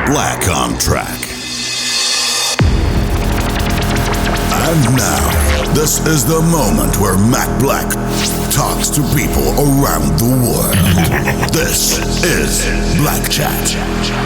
Black on Track. And now, this is the moment where Mac Black talks to people around the world. This is Black Chat.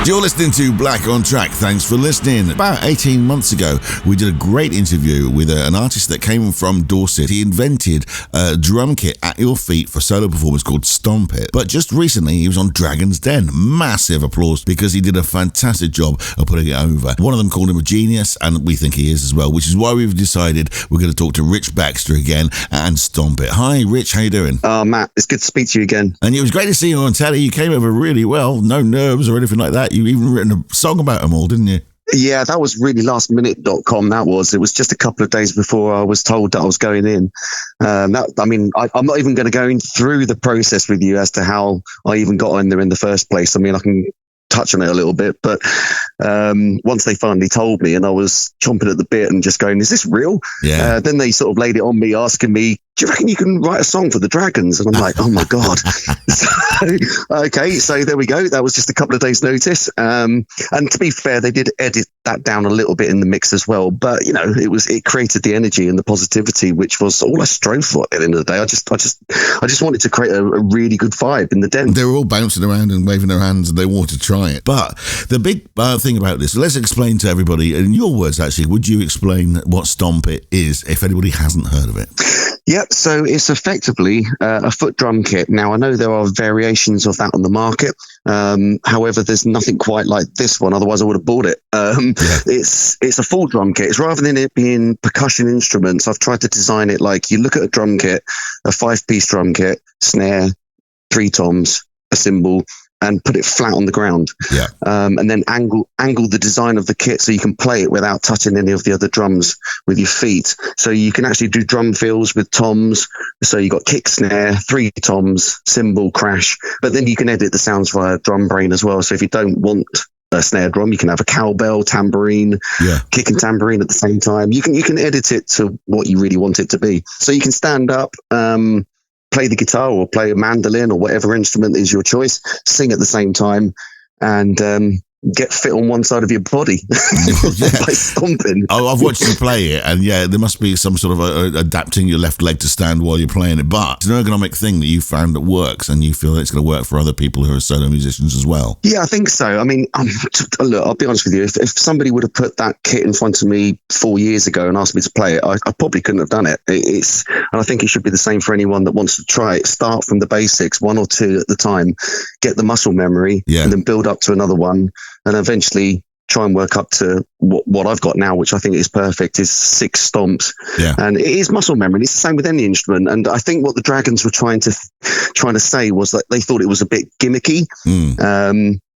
You're listening to Black on Track. Thanks for listening. About 18 months ago, we did a great interview with an artist that came from Dorset. He invented a drum kit at your feet for solo performance called Stomp It. But just recently, he was on Dragon's Den. Massive applause because he did a fantastic job of putting it over. One of them called him a genius, and we think he is as well, which is why we've decided we're going to talk to Rich Baxter again and Stomp It. Hi, Rich. How you doing? Matt, it's good to speak to you again. And it was great to see you on telly. You came over really well. No nerves or anything like that. You even written a song about them all, didn't you? Yeah, that was really lastminute.com. It was just a couple of days before I was told that I was going in. I'm not even going to go through the process with you as to how I even got in there in the first place. I mean, I can touch on it a little bit, but once they finally told me and I was chomping at the bit and just going, is this real? Yeah. Then they sort of laid it on me, asking me, do you reckon you can write a song for the Dragons? And I'm like, oh my God. So there we go. That was just a couple of days notice. And to be fair, they did edit that down a little bit in the mix as well. But, you know, it created the energy and the positivity, which was all I strove for at the end of the day. I just wanted to create a really good vibe in the den. They were all bouncing around and waving their hands and they wanted to try it. But the big thing about this, let's explain to everybody, in your words actually, would you explain what Stomp It is if anybody hasn't heard of it? Yep, so it's effectively a foot drum kit. Now, I know there are variations of that on the market. However, there's nothing quite like this one. Otherwise, I would have bought it. It's a full drum kit. It's rather than it being percussion instruments, I've tried to design it like you look at a drum kit, a 5-piece drum kit, snare, 3 toms, a cymbal, and put it flat on the ground. Yeah. And then angle the design of the kit so you can play it without touching any of the other drums with your feet. So you can actually do drum fills with toms. So you got kick, snare, 3 toms, cymbal, crash. But then you can edit the sounds via drum brain as well. So if you don't want a snare drum, you can have a cowbell, tambourine, kick and tambourine at the same time. You can edit it to what you really want it to be. So you can stand up, play the guitar or play a mandolin or whatever instrument is your choice, sing at the same time, and get fit on one side of your body by stomping. I've watched you play it, and yeah, there must be some sort of adapting your left leg to stand while you're playing it, but it's an ergonomic thing that you found that works, and you feel that it's going to work for other people who are solo musicians as well. Yeah, I think so. I mean, look, I'll be honest with you. If somebody would have put that kit in front of me 4 years ago and asked me to play it, I probably couldn't have done it. And I think it should be the same for anyone that wants to try it. Start from the basics, 1 or 2 at the time, get the muscle memory, and then build up to another one. And eventually try and work up to what I've got now, which I think is perfect, is 6 stomps. Yeah. And it is muscle memory. It's the same with any instrument. And I think what the Dragons were trying to say was that they thought it was a bit gimmicky.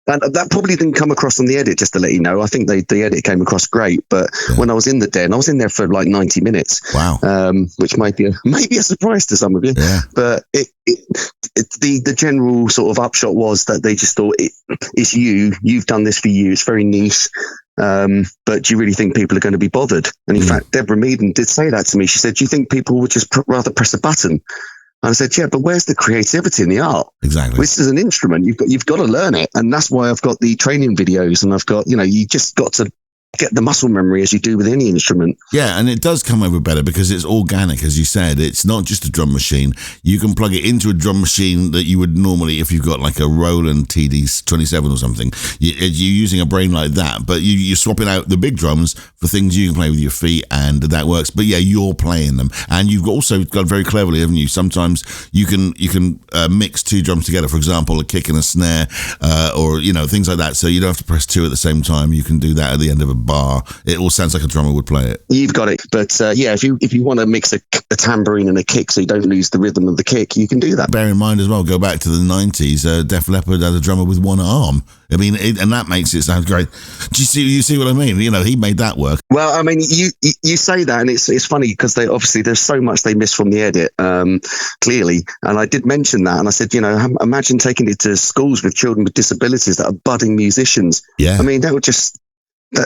And that probably didn't come across on the edit, just to let you know. I think the edit came across great, but when I was in the den, I was in there for like 90 minutes. Wow. Which might be a surprise to some of you. Yeah. But the general sort of upshot was that they just thought it's you've done this for you. It's very niche. But do you really think people are going to be bothered? And in fact, Deborah Meaden did say that to me. She said, do you think people would just rather press a button? And I said, yeah, but where's the creativity in the art? Exactly. This is an instrument. You've got to learn it. And that's why I've got the training videos, and I've got, you just got to get the muscle memory as you do with any instrument. Yeah, and it does come over better because it's organic, as you said. It's not just a drum machine. You can plug it into a drum machine that you would normally, if you've got like a Roland TD-27 or something, you're using a brain like that, but you're swapping out the big drums for things you can play with your feet, and that works. But yeah, you're playing them. And you've also got very cleverly, haven't you? Sometimes you can mix 2 drums together, for example, a kick and a snare, or, things like that. So you don't have to press 2 at the same time. You can do that at the end of a bar. It all sounds like a drummer would play it. You've got it. But if you want to mix a tambourine and a kick so you don't lose the rhythm of the kick, you can do that. Bear in mind as well, go back to the 90s, Def Leppard had a drummer with 1 arm. I mean, and that makes it sound great. Do you see what I mean? He made that work. Well, I mean, you say that, and it's funny because there's so much they miss from the edit, clearly. And I did mention that, and I said, imagine taking it to schools with children with disabilities that are budding musicians. Yeah. I mean, that would just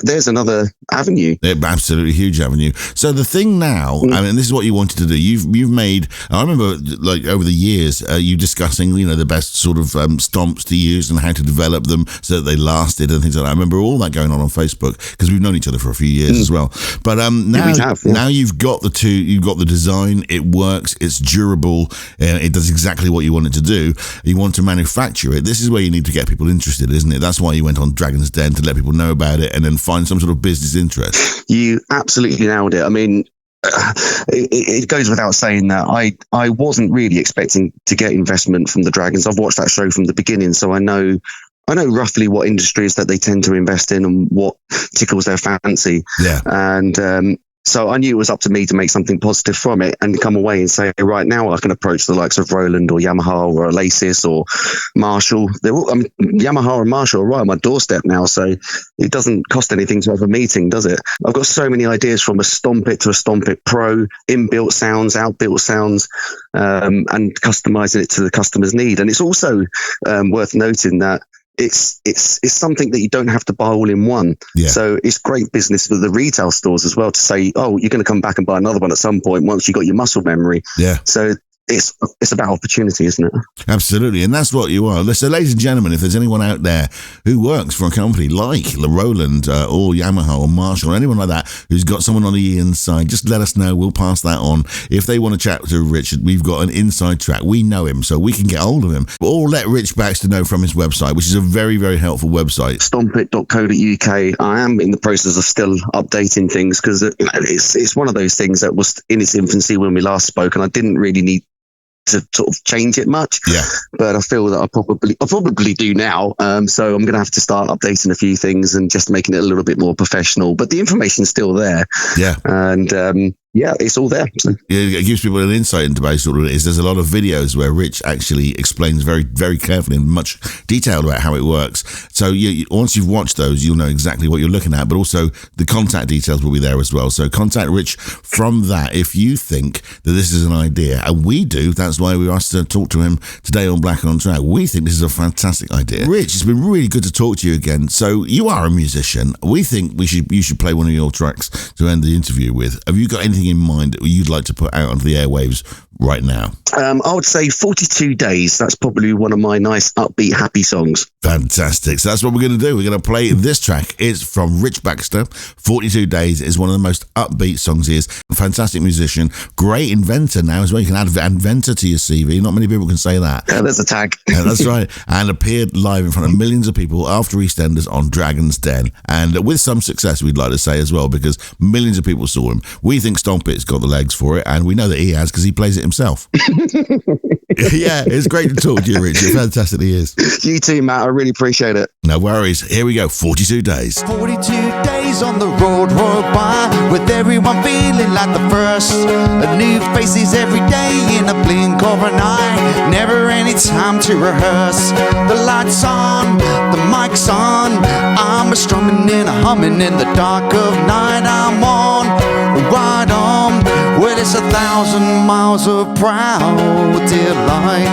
there's another avenue. Absolutely huge avenue. So the thing now, I mean, this is what you wanted to do. You've made. I remember, like over the years, you discussing, the best sort of stomps to use and how to develop them so that they lasted and things like that. I remember all that going on Facebook because we've known each other for a few years as well. But now you've got the two. You've got the design. It works. It's durable. And it does exactly what you want it to do. You want to manufacture it. This is where you need to get people interested, isn't it? That's why you went on Dragon's Den, to let people know about it and then find some sort of business interest. You absolutely nailed it. I mean, it goes without saying that I wasn't really expecting to get investment from the Dragons. I've watched that show from the beginning, so I know roughly what industries that they tend to invest in and what tickles their fancy. Yeah. And so I knew it was up to me to make something positive from it and come away and say, right now I can approach the likes of Roland or Yamaha or Oasis or Marshall. Yamaha and Marshall are right on my doorstep now, so it doesn't cost anything to have a meeting, does it? I've got so many ideas, from a Stomp It to a Stomp It Pro, inbuilt sounds, outbuilt sounds, and customizing it to the customer's need. And it's also worth noting that it's something that you don't have to buy all in one. Yeah. So it's great business for the retail stores as well to say, oh, you're going to come back and buy another one at some point once you got your muscle memory. Yeah. So it's about opportunity, isn't it? Absolutely, and that's what you are. So, ladies and gentlemen, if there's anyone out there who works for a company like Roland or Yamaha or Marshall or anyone like that who's got someone on the inside, just let us know. We'll pass that on. If they want to chat to Richard, we've got an inside track. We know him, so we can get hold of him. Or let Rich Baxter know from his website, which is a very, very helpful website. Stompit.co.uk. I am in the process of still updating things because it's one of those things that was in its infancy when we last spoke, and I didn't really need to sort of change it much. Yeah. But I feel that I probably do now. So I'm going to have to start updating a few things and just making it a little bit more professional. But the information's still there. Yeah. And yeah, it's all there. So. It gives people an insight into basically what it is. There's a lot of videos where Rich actually explains very, very carefully and much detail about how it works. So once you've watched those, you'll know exactly what you're looking at, but also the contact details will be there as well. So contact Rich from that if you think that this is an idea. And we do. That's why we asked to talk to him today on Black on Track. We think this is a fantastic idea. Rich, it's been really good to talk to you again. So you are a musician. We think you should play one of your tracks to end the interview with. Have you got anything in mind that you'd like to put out onto the airwaves right now? I would say 42 Days. That's probably one of my nice, upbeat, happy songs. Fantastic. So that's what we're going to do. We're going to play this track. It's from Rich Baxter. 42 Days is one of the most upbeat songs he is. A fantastic musician. Great inventor now as well. You can add inventor to your CV. Not many people can say that. Yeah, there's a tag. Yeah, that's right. And appeared live in front of millions of people after EastEnders on Dragon's Den. And with some success, we'd like to say as well, because millions of people saw him. We think Stomp It's got the legs for it, and we know that he has because he plays it himself. Yeah, it's great to talk to you, Richard. Fantastic he is. You too, Matt. I really appreciate it. No worries. Here we go. 42 days. 42 days on the road by, with everyone feeling like the first. New faces every day in a blink of an eye. Never any time to rehearse. The lights on, the mic's on. I'm a strumming and a humming in the dark of night. I'm on, right on. Well, it's 1,000 miles of proud delight.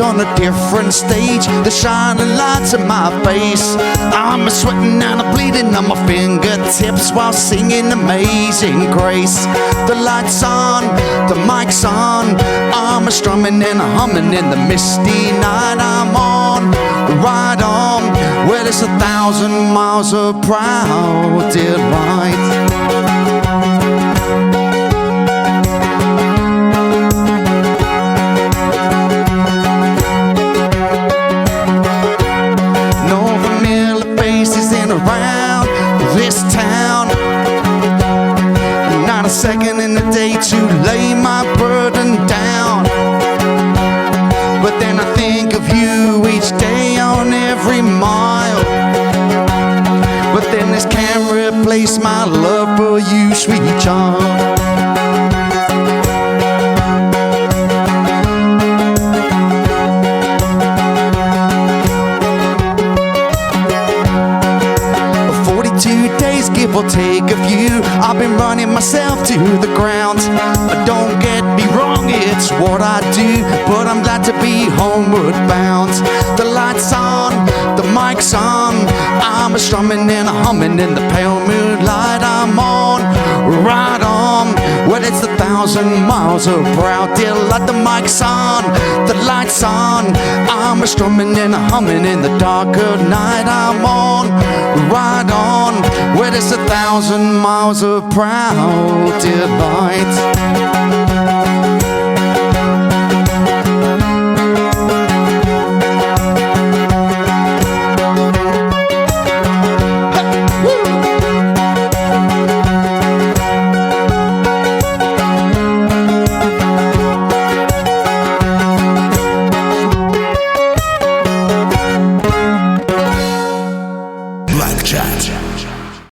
On a different stage, the shining lights in my face. I'm sweating and I'm bleeding on my fingertips while singing Amazing Grace. The lights on, the mic's on. I'm strumming and humming in the misty night. I'm on, right on. Well, it's 1,000 miles of proud delight. Around this town, not a second in the day to lay my burden down. But then I think of you each day on every mile. But then this can't replace my love for you, sweet child. 2 days, give or take a few. I've been running myself to the ground. Don't get me wrong, it's what I do, but I'm glad to be homeward bound. The lights on, the mic's on, I'm a strumming and a humming in the pale moonlight. I'm on, right on. Well, it's 1,000 miles of proud delight. The mic's on, the lights on, I'm a strumming and a humming in the dark of night. I'm on, right on. Well, it's 1,000 miles of proud delight.